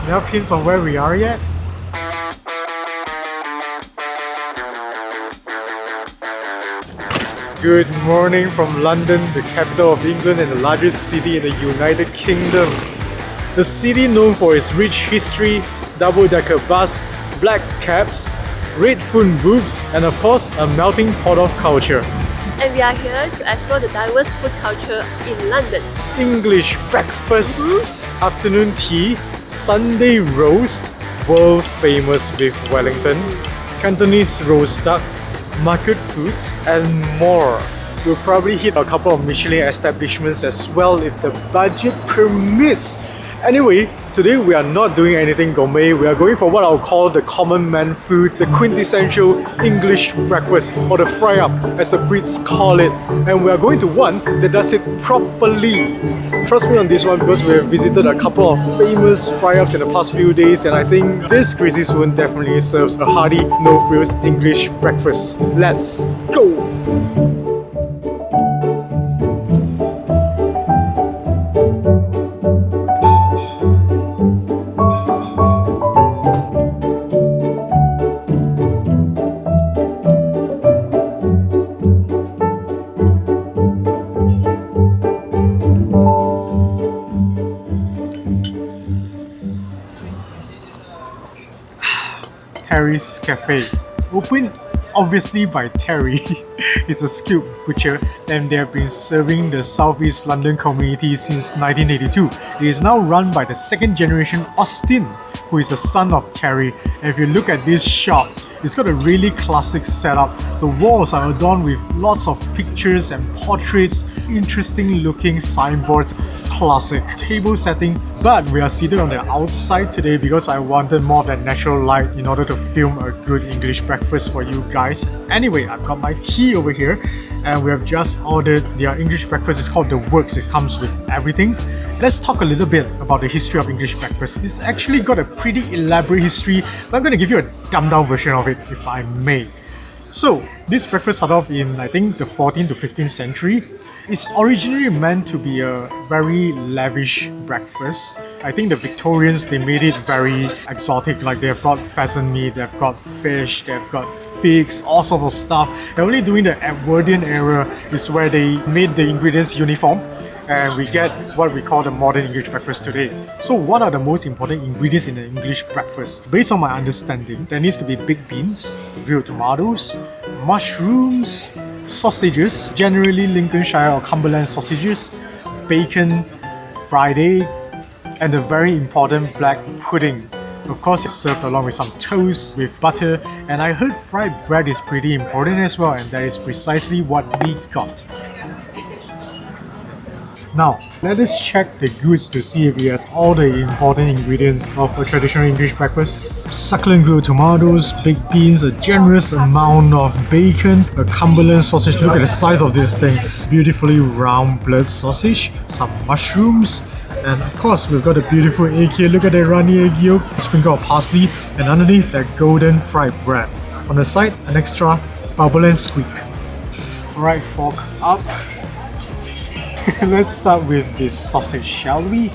Enough hints on where we are yet? Good morning from London, the capital of England and the largest city in the United Kingdom. The city known for its rich history, double-decker bus, black cabs, red phone booths, and of course, a melting pot of culture. And we are here to explore the diverse food culture in London. English breakfast, afternoon tea, Sunday roast, world famous beef Wellington, Cantonese roast duck, market foods, and more. We'll probably hit a couple of Michelin establishments as well if the budget permits. Anyway, today we are not doing anything gourmet. We are going for what I'll call the common man food, the quintessential English breakfast, or the fry up as the Brits call it. And we are going to one that does it properly. Trust me on this one because we have visited a couple of famous fry ups in the past few days, and I think this Crazy Spoon definitely serves a hearty, no frills English breakfast. Let's go! Terry's Cafe. Opened obviously by Terry. It's a skilled butcher and they have been serving the Southeast London community since 1982. It is now run by the second generation Austin, who is the son of Terry. And if you look at this shop, it's got a really classic setup. The walls are adorned with lots of pictures and portraits, interesting looking signboards, classic table setting. But we are seated on the outside today because I wanted more of that natural light in order to film a good English breakfast for you guys. Anyway, I've got my tea over here and we have just ordered their English breakfast. It's called The Works. It comes with everything. Let's talk a little bit about the history of English breakfast. It's actually got a pretty elaborate history, but I'm going to give you a dumbed down version of it if I may. So, this breakfast started off in, I think, the 14th to 15th century. It's originally meant to be a very lavish breakfast. I think the Victorians, they made it very exotic. Like they've got pheasant meat, they've got fish, they've got figs, all sorts of stuff. And only during the Edwardian era is where they made the ingredients uniform. And we get what we call the modern English breakfast today. So what are the most important ingredients in the English breakfast? Based on my understanding, there needs to be baked beans, grilled tomatoes, mushrooms, sausages, generally Lincolnshire or Cumberland sausages, bacon, fried egg, and the very important black pudding. Of course, it's served along with some toast, with butter, and I heard fried bread is pretty important as well, and that is precisely what we got. Now, let us check the goods to see if it has all the important ingredients of a traditional English breakfast. Succulent grilled tomatoes, baked beans, a generous amount of bacon, a Cumberland sausage. Look at the size of this thing. Beautifully round blood sausage, some mushrooms, and of course we've got a beautiful egg here. Look at the runny egg yolk, a sprinkle of parsley, and underneath that golden fried bread. On the side, an extra bubble and squeak. Alright, fork up. Let's start with this sausage, shall we?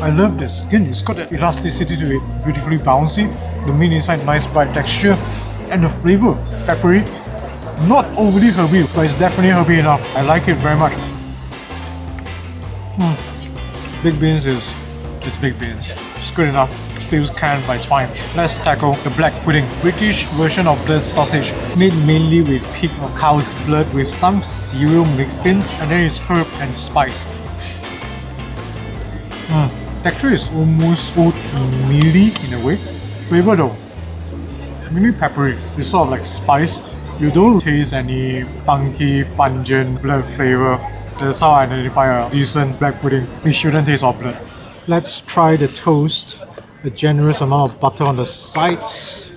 I love the skin, it's got the elasticity to it, beautifully bouncy. The meat inside, nice bright texture, and the flavor, peppery. Not overly herby, but it's definitely herby enough. I like it very much. Baked beans is baked beans. It's good enough. Feels canned, but it's fine. Let's tackle the black pudding. British version of blood sausage, made mainly with pig or cow's blood with some cereal mixed in, and then it's herb and spiced. Texture is almost oatmeal-y in a way. Flavor though, maybe peppery. It's sort of like spiced. You don't taste any funky, pungent blood flavor. That's how I identify a decent black pudding. It shouldn't taste of blood. Let's try the toast. A generous amount of butter on the sides.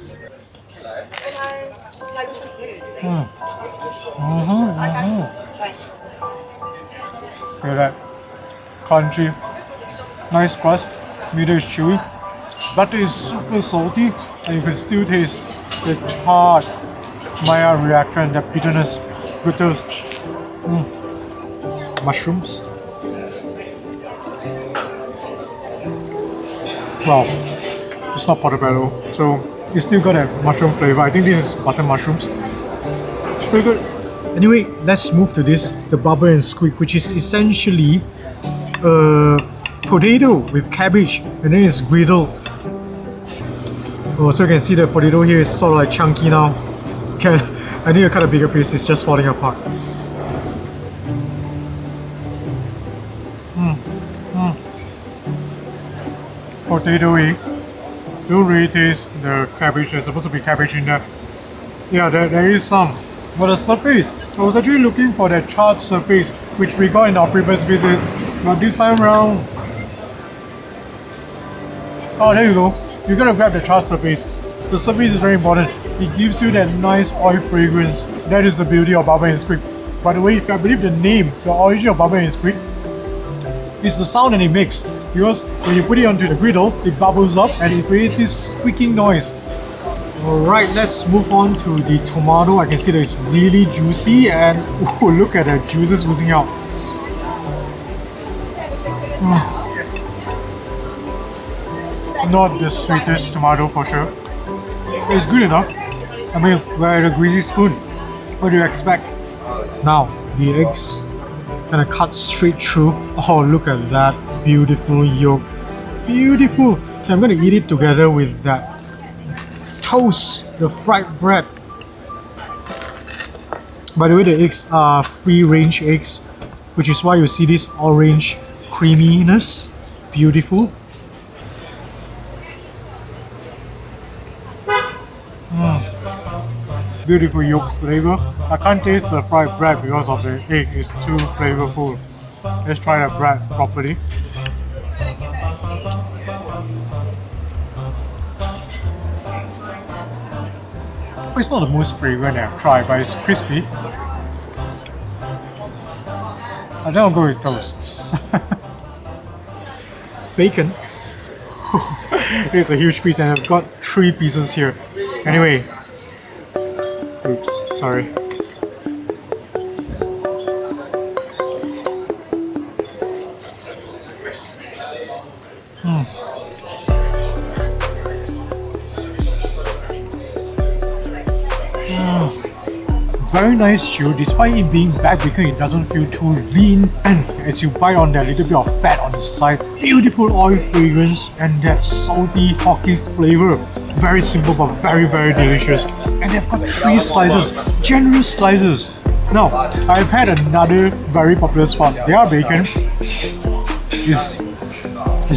Look at that. Crunchy. Nice crust. Middle is chewy. butter is super salty, and you can still taste the charred Maya reaction, that bitterness, good toast. Mushrooms. Wow, it's not portobello, so it's still got that mushroom flavor. I think this is butter mushrooms. It's pretty good. Anyway, let's move to this, the Baba and Squid, which is essentially potato with cabbage, and then it's griddled. Oh, so you can see the potato here is sort of like chunky now. I need to cut a bigger piece, it's just falling apart. Potatoey. Don't really taste the cabbage. There's supposed to be cabbage in there. Yeah, there is some. But the surface, I was actually looking for that charred surface which we got in our previous visit, but this time around, oh, there you go. You gotta grab the charred surface. The surface is very important. It gives you that nice oil fragrance. That is the beauty of Baba and Squid. By the way, I believe the name, the origin of Baba and Squid, is the sound that it makes. Because when you put it onto the griddle, it bubbles up and it creates this squeaking noise. Alright, let's move on to the tomato. I can see that it's really juicy and ooh, look at the juices oozing out. Not the sweetest tomato for sure. It's good enough. I mean, we're at a greasy spoon. What do you expect? Now, the eggs kind of cut straight through. Oh, look at that beautiful yolk. Beautiful. So I'm going to eat it together with that toast, the fried bread. By the way, the eggs are free-range eggs, which is why you see this orange creaminess. Beautiful. Beautiful yolk flavor. I can't taste the fried bread because of the egg. It's too flavorful. Let's try the bread properly. It's not the most fragrant I've tried, but it's crispy. I think I'll go with toast. Bacon. It's a huge piece, and I've got 3 pieces here. Anyway, oops, sorry. Very nice chew. Despite it being black bacon, it doesn't feel too lean, and as you bite on that little bit of fat on the side, beautiful oil fragrance and that salty hockey flavor. Very simple but very delicious. And they've got 3 slices, generous slices. Now, I've had another very popular spot. Their bacon is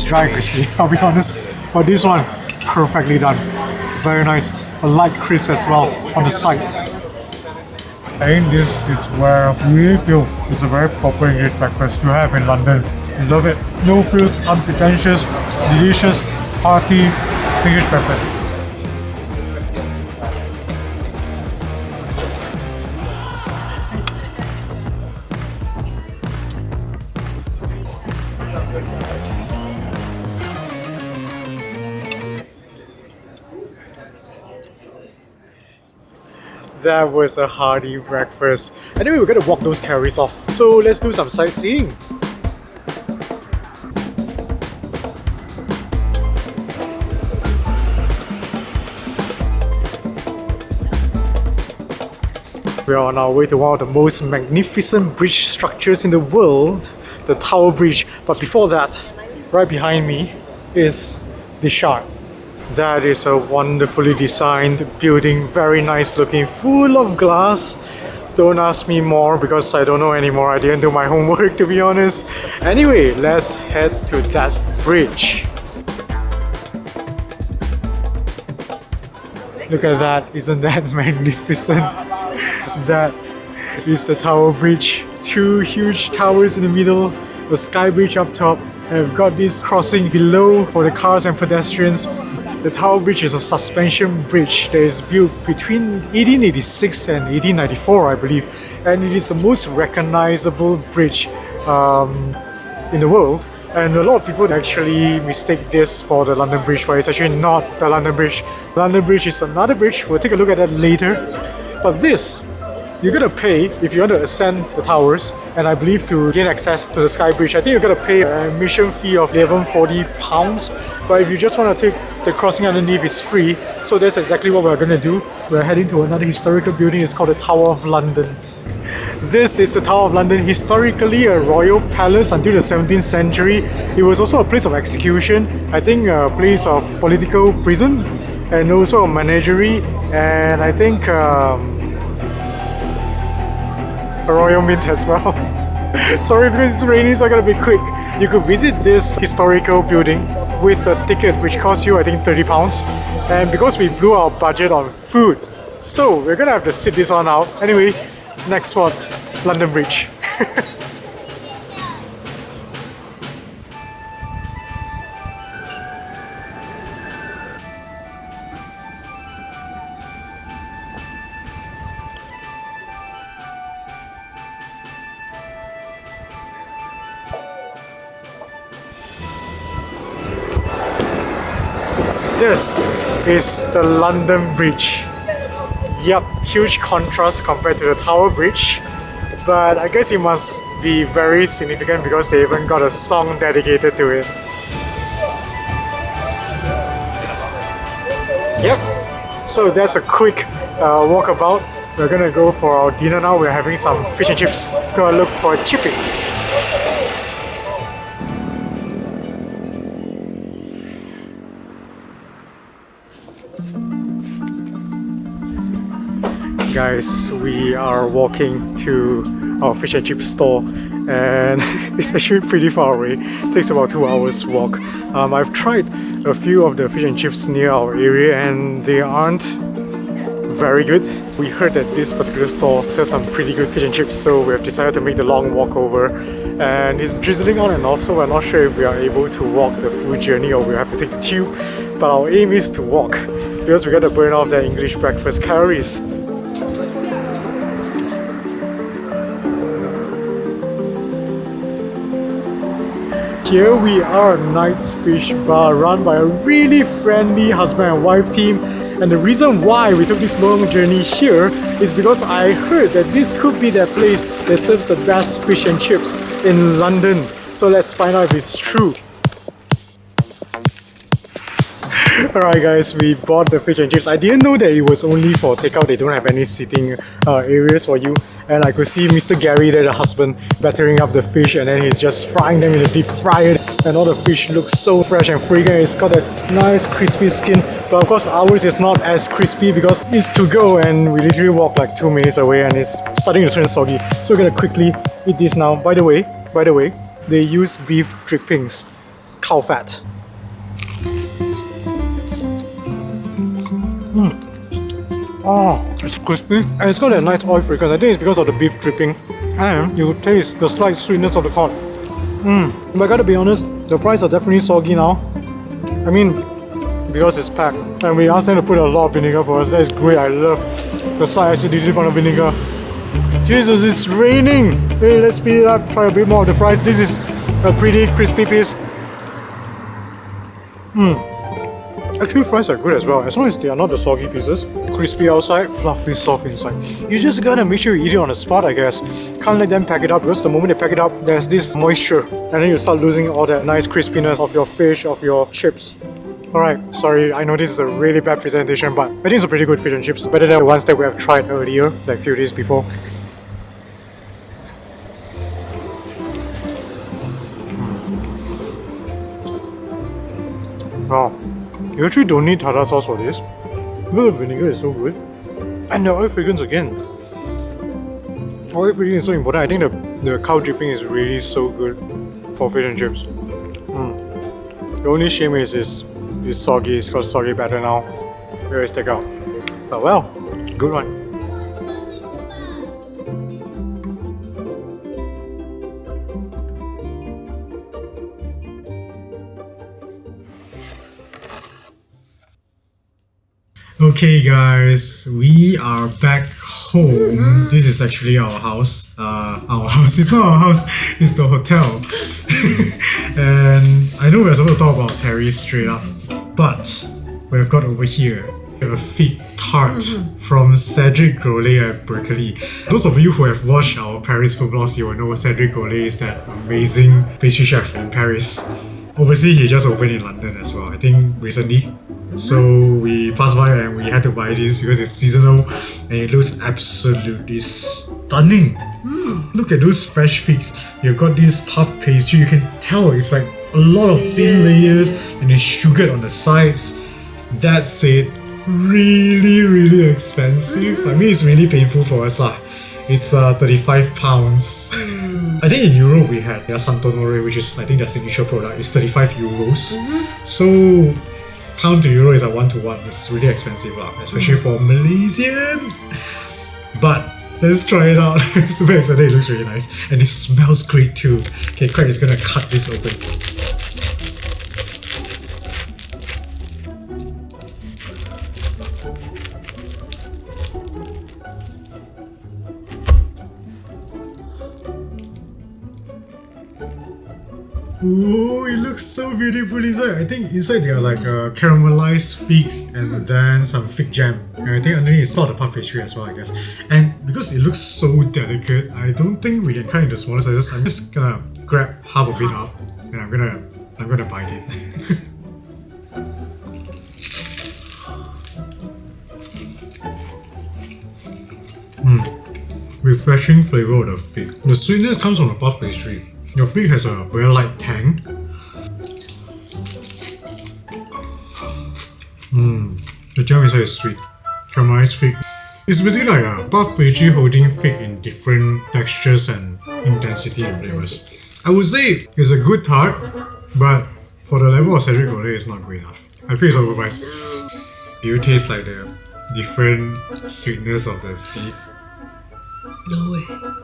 dry and crispy, I'll be honest. But this one, perfectly done. Very nice. A light crisp as well on the sides. I think this is where I really feel it's a very proper English breakfast to have in London. I love it. No frills, unpretentious, delicious, hearty English breakfast. That was a hearty breakfast. Anyway, we're gonna walk those calories off. So let's do some sightseeing. We are on our way to one of the most magnificent bridge structures in the world, the Tower Bridge. But before that, right behind me is the Shard. That is a wonderfully designed building, very nice looking, full of glass. Don't ask me more because I don't know anymore. I didn't do my homework, to be honest. Anyway, let's head to that bridge. Look at that, isn't that magnificent? That is the Tower Bridge. 2 huge towers in the middle, the sky bridge up top, and we've got this crossing below for the cars and pedestrians. The Tower Bridge is a suspension bridge that is built between 1886 and 1894, I believe, and it is the most recognizable bridge in the world And a lot of people actually mistake this for the London Bridge, but it's actually not the London Bridge. London Bridge is another bridge. We'll take a look at that later. But this, you're gonna pay if you want to ascend the towers, and I believe to gain access to the Sky Bridge, I think you're gonna pay an admission fee of £11.40. But if you just want to take the crossing underneath, it's free. So that's exactly what we're gonna do. We're heading to another historical building. It's called the Tower of London. This is the Tower of London, historically a royal palace until the 17th century. It was also a place of execution, I think a place of political prison, and also a menagerie, and I think a royal mint as well. Sorry, because it's raining, so I gotta be quick. You could visit this historical building with a ticket which costs you I think £30, and because we blew our budget on food, so we're gonna have to sit this one out. Anyway, next spot, London Bridge. This is the London Bridge. Yup, huge contrast compared to the Tower Bridge, but I guess it must be very significant because they even got a song dedicated to it. Yep, so that's a quick walkabout. We're gonna go for our dinner now. We're having some fish and chips. Go look for a chippy. Guys, we are walking to our fish and chip store, and it's actually pretty far away. It takes about 2 hours walk. I've tried a few of the fish and chips near our area and they aren't very good. We heard that this particular store sells some pretty good fish and chips, so we have decided to make the long walk over. And it's drizzling on and off, so we're not sure if we are able to walk the full journey or we'll have to take the tube. But our aim is to walk because we gotta burn off that English breakfast calories. Here we are, Knight's Fish Bar, run by a really friendly husband and wife team. And the reason why we took this long journey here is because I heard that this could be that place that serves the best fish and chips in London. So let's find out if it's true. Alright guys, we bought the fish and chips. I didn't know that it was only for takeout. They don't have any seating areas for you. And I could see Mr. Gary there, the husband, battering up the fish, and then he's just frying them in the deep fryer. And all the fish looks so fresh and fragrant. It's got a nice crispy skin. But of course ours is not as crispy because it's to go and we literally walk like 2 minutes away and it's starting to turn soggy. So we're gonna quickly eat this now. By the way, they use beef drippings, cow fat. Oh, it's crispy and it's got a nice oil fragrance. I think it's because of the beef dripping, and you could taste the slight sweetness of the cod. But I gotta be honest, the fries are definitely soggy now. I mean, because it's packed, and we asked them to put a lot of vinegar for us. That is great. I love the slight acidity from the vinegar. Jesus, it's raining. Hey, let's speed it up. Try a bit more of the fries. This is a pretty crispy piece. Actually, fries are good as well, as long as they are not the soggy pieces. Crispy outside, fluffy soft inside. You just gotta make sure you eat it on the spot, I guess. Can't let them pack it up, because the moment they pack it up, there's this moisture, and then you start losing all that nice crispiness of your fish, of your chips. Alright, sorry, I know this is a really bad presentation, but I think it's a pretty good fish and chips. Better than the ones that we have tried earlier, like a few days before. Wow. You actually don't need tartar sauce for this because the vinegar is so good. And the oil fragrance again. Oil fragrance is so important. I think the cow dripping is really so good for fish and chips. The only shame is it's soggy. It's got soggy batter now. We always take out. But well, good one. Okay guys, we are back home. This is actually our house. It's not our house, it's the hotel. know we're supposed to talk about Terry's straight up, but we've got over here a fig tart from Cedric Grolet at Berkeley. Those of you who have watched our Paris food vlogs, you will know Cedric Grolet is that amazing pastry chef in Paris. Obviously, he just opened in London as well, I think recently. So we passed by and we had to buy this because it's seasonal and it looks absolutely stunning. Look at those fresh figs. You've got this puff pastry, you can tell it's like a lot of thin layers and it's sugared on the sides. That's it. Really expensive. I mean, it's really painful for us lah. It's 35 pounds. I think in Europe we had their Santonore, which is I think their signature product, is 35 euros. So pound to euro is a 1-to-1. It's really expensive lah, especially for Malaysian. But let's try it out. Super excited, it looks really nice. And it smells great too. Okay, Craig is gonna cut this open. Ooh, it looks so beautiful inside. I think inside they are like caramelized figs and then some fig jam. And I think underneath it's not a puff pastry as well, I guess. And because it looks so delicate, I don't think we can cut into smaller sizes. I'm just gonna grab half of it up and I'm gonna bite it. Refreshing flavor of the fig. The sweetness comes from the puff pastry. Your fig has a very light tang. The jam inside is sweet. Caramelized fig. It's basically like a puff pastry holding fig in different textures and intensity and flavors. I would say it's a good tart, but for the level of Cedric Grolet, it's not good enough. I feel it's overpriced. Do you taste like the different sweetness of the fig? No way.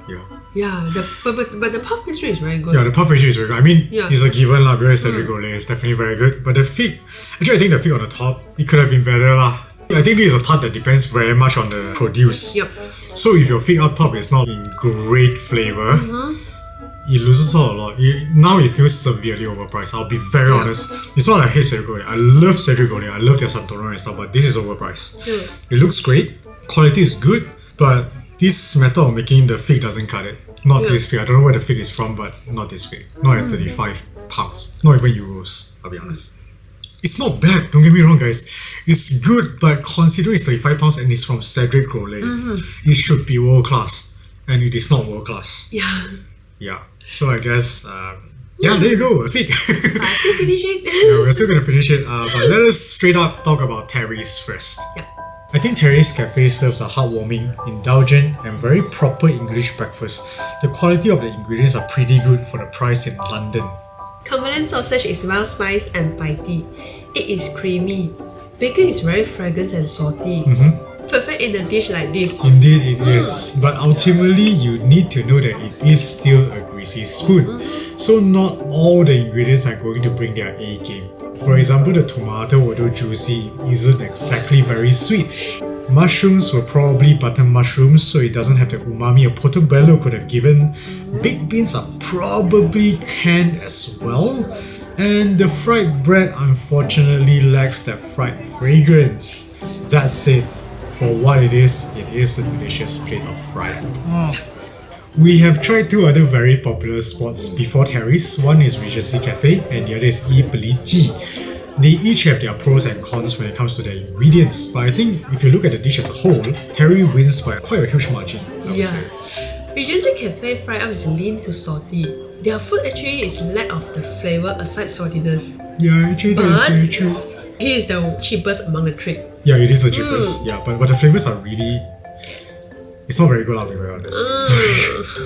Yeah. Yeah, but the puff pastry is very good. Yeah, the puff pastry is very good. I mean, Yeah. it's a given lah, because Cedric Grolet is definitely very good. But the fig, actually I think the fig on the top, it could have been better lah. I think this is a tart that depends very much on the produce. Yep. So if your fig up top is not in great flavor, it loses out a lot. Now it feels severely overpriced. I'll be very honest. It's not like I hate Cedric Grolet. I love Cedric Grolet. I love their Santoron and stuff, but this is overpriced. It looks great. Quality is good, but this method of making the fig doesn't cut it. Not this fig. I don't know where the fig is from, but not this fig. Not at 35 pounds. Not even euros, I'll be honest. It's not bad, don't get me wrong guys. It's good, but considering it's 35 pounds and it's from Cedric Grolet, it should be world class. And it is not world class. Yeah. Yeah. So I guess, yeah, there you go, a fig. I still finish it. Yeah, we're still gonna finish it, but let us straight up talk about Terry's first. Yep. I think Terry's Cafe serves a heartwarming, indulgent, and very proper English breakfast. The quality of the ingredients are pretty good for the price in London. Cumberland sausage is well spiced and bitey. It is creamy. Bacon is very fragrant and salty. Perfect in a dish like this. Indeed it is, but ultimately you need to know that it is still a greasy spoon. So not all the ingredients are going to bring their A game. For example, the tomato, although juicy, isn't exactly very sweet. Mushrooms were probably button mushrooms, so it doesn't have the umami a portobello could have given. Baked beans are probably canned as well. And the fried bread unfortunately lacks that fried fragrance. That said, for what it is a delicious plate of fried. We have tried two other very popular spots before Terry's. One is Regency Cafe and the other is Yi Beli Ji. They each have their pros and cons when it comes to their ingredients, but I think if you look at the dish as a whole, Terry wins by quite a huge margin, I would say. Regency Cafe fried up is lean to salty. Their food actually is lack of the flavour aside saltiness. Yeah, actually that is But- very true. He is the cheapest among the three. Yeah, it is the cheapest. Yeah, but the flavors are really... It's not very good, I'll be very honest.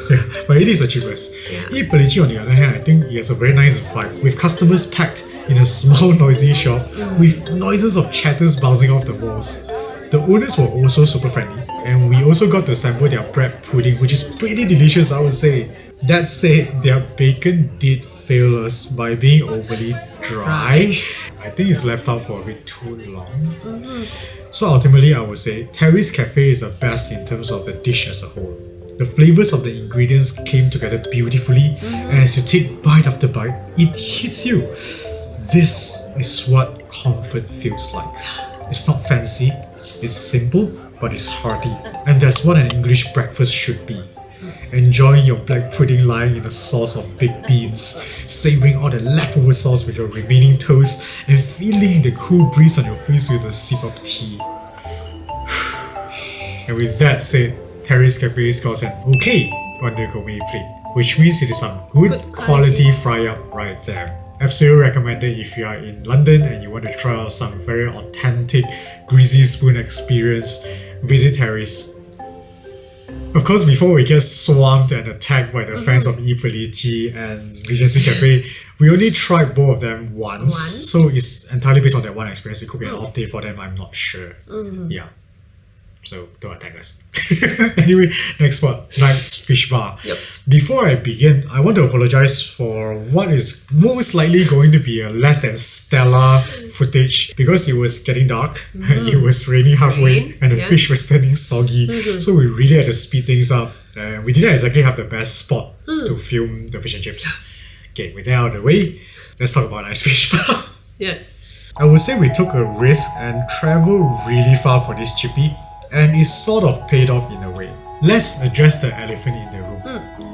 Yeah, but it is the cheapest. Yi Beli Ji on the other hand, I think it has a very nice vibe, with customers packed in a small noisy shop, with noises of chatters bouncing off the walls. The owners were also super friendly, and we also got to sample their bread pudding, which is pretty delicious, I would say. That said, their bacon did fail us by being overly dry. I think it's left out for a bit too long. So ultimately, I would say Terry's Cafe is the best in terms of the dish as a whole. The flavors of the ingredients came together beautifully, and as you take bite after bite, it hits you. This is what comfort feels like. It's not fancy, it's simple, but it's hearty. And that's what an English breakfast should be. Enjoying your black pudding lying in a sauce of baked beans, savouring all the leftover sauce with your remaining toast, and feeling the cool breeze on your face with a sip of tea. And with that said, Terry's Cafe scores an okay on the gourmet plate, which means it is some good quality fry up right there. Absolutely recommended if you are in London and you want to try out some very authentic greasy spoon experience, visit Terry's. Of course, before we get swamped and attacked by the fans of ePolity and Regency Cafe, we only tried both of them once. So it's entirely based on that one experience. It could be an off day for them, I'm not sure. Yeah. So don't attack us. Anyway, next spot, Knight's Fish Bar. Yep. Before I begin, I want to apologize for what is most likely going to be a less than stellar footage because it was getting dark and it was raining halfway and the fish was turning soggy. So we really had to speed things up. We didn't exactly have the best spot to film the fish and chips. Okay, with that out of the way, let's talk about Knight's Fish Bar. Yeah. I would say we took a risk and traveled really far for this chippy, and it sort of paid off in a way. Let's address the elephant in the room,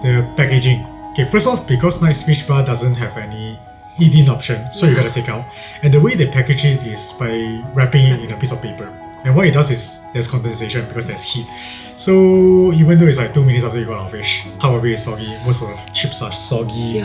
the packaging. Okay, first off, because Knight's Fish Bar doesn't have any eat-in option, so you gotta take out. And the way they package it is by wrapping it in a piece of paper. And what it does is there's condensation because there's heat. So even though it's like 2 minutes after you got our fish, half of it is soggy, most of the chips are soggy.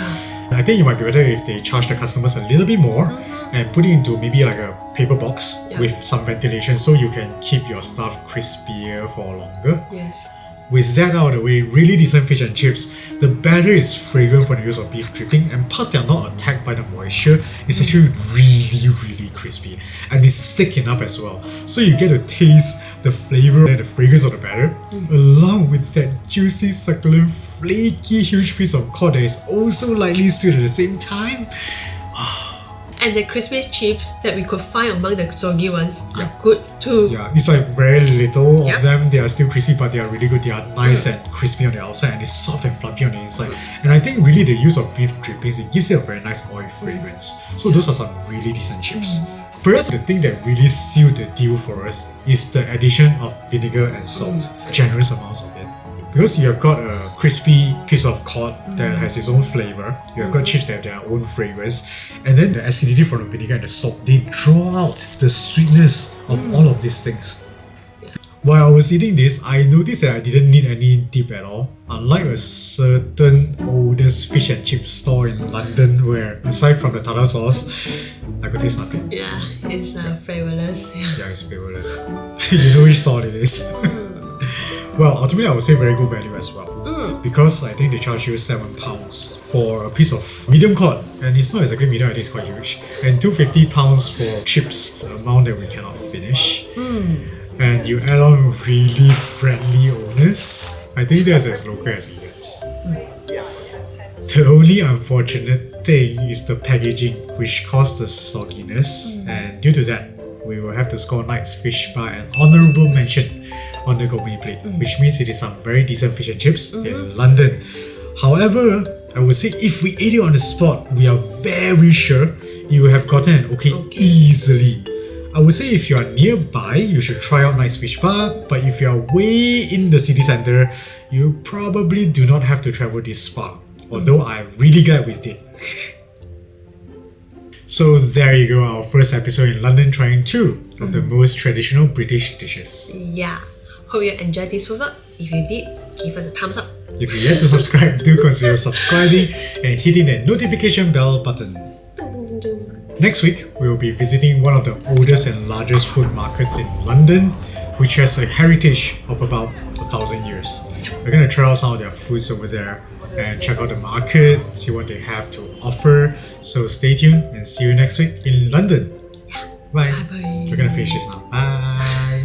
I think it might be better if they charge the customers a little bit more and put it into maybe like a paper box with some ventilation so you can keep your stuff crispier for longer. Yes. With that out of the way, really decent fish and chips. The batter is fragrant from the use of beef dripping, and plus they are not attacked by the moisture. It's actually really crispy, and it's thick enough as well. So you get to taste the flavor and the fragrance of the batter, along with that juicy, succulent, flaky, huge piece of cod that is also lightly sweet at the same time. And the crispiest chips that we could find among the soggy ones are good too. Yeah, it's like very little of them. They are still crispy, but they are really good. They are nice and crispy on the outside, and it's soft and fluffy on the inside. And I think really the use of beef drippings, it gives it a very nice oil fragrance. So those are some really decent chips. Perhaps the thing that really sealed the deal for us is the addition of vinegar and salt. Generous amounts of it. Because you have got a crispy piece of cod that has its own flavor, you have got chips that have their own fragrance, and then the acidity from the vinegar and the salt, they draw out the sweetness of all of these things. While I was eating this, I noticed that I didn't need any dip at all, unlike a certain oldest fish and chip store in London where, aside from the tartar sauce, I could taste nothing. Yeah, it's flavorless. Yeah, it's flavorless. You know which store it is. Well, ultimately I would say very good value as well. Because I think they charge you £7 for a piece of medium cod, and it's not exactly medium, I think it's quite huge. And £250 for chips, the amount that we cannot finish. And you add on really friendly owners. I think that's as local as it gets. The only unfortunate thing is the packaging, which caused the sogginess, and due to that, we will have to score Knight's Fish Bar an honourable mention on the gourmet plate, which means it is some very decent fish and chips in London. However, I would say if we ate it on the spot, we are very sure you will have gotten an okay easily. I would say if you are nearby, you should try out Knight's Fish Bar, but if you are way in the city centre, you probably do not have to travel this far, although I'm really glad we did. So there you go, our first episode in London trying 2 of the most traditional British dishes. Yeah. Hope you enjoyed this vlog. If you did, give us a thumbs up. If you're yet to subscribe, do consider subscribing and hitting the notification bell button. Next week, we will be visiting one of the oldest and largest food markets in London, which has a heritage of about 1,000 years. We're going to try out some of their foods over there and check out the market, see what they have to offer. So stay tuned and see you next week in London. Bye. Bye. We're going to finish this now. Bye.